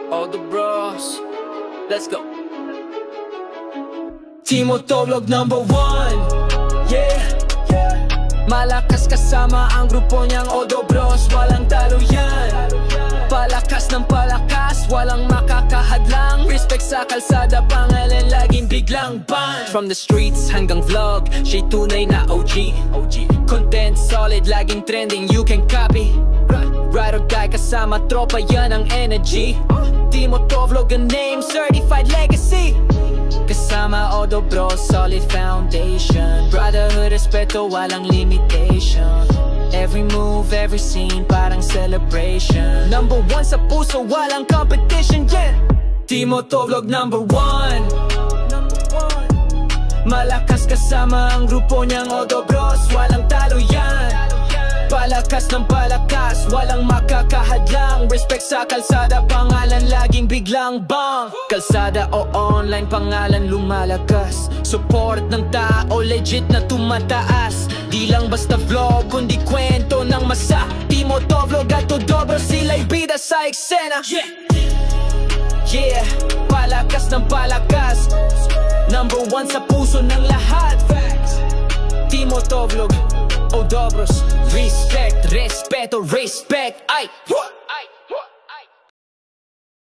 All the bros, let's go. Timo Toblog number 1, yeah. Malakas kasama ang grupo niyang Odo Bros, walang talo yan. Palakas ng palakas, walang makakahadlang. Respect sa kalsada, pangalan laging biglang ban. From the streets hanggang vlog, siya'y tunay na OG. Content solid, laging trending, you can copy. Ride or die kasama tropa, yan ang energy. Timo Toblog, a name, certified legacy. Kasama Odo Bros, solid foundation. Brotherhood, respeto, walang limitation. Every move, every scene, parang celebration. Number 1 sa puso, walang competition, yeah. Timo Toblog number 1. Malakas kasama ang grupo niyang Odo Bros, walang talo yan. Palakas ng palakas, walang makakahadlang. Respect sa kalsada, pangalan laging biglang bang. Kalsada o online, pangalan lumalakas. Support ng tao, legit na tumataas. Di lang basta vlog, kundi kwento ng masa. Timo Toblog at Odo Bros, sila'y bida sa eksena. Yeah, palakas ng palakas, number 1 sa puso ng lahat. Timo Toblog, Odo Bros, respect, respeto, respect, ay!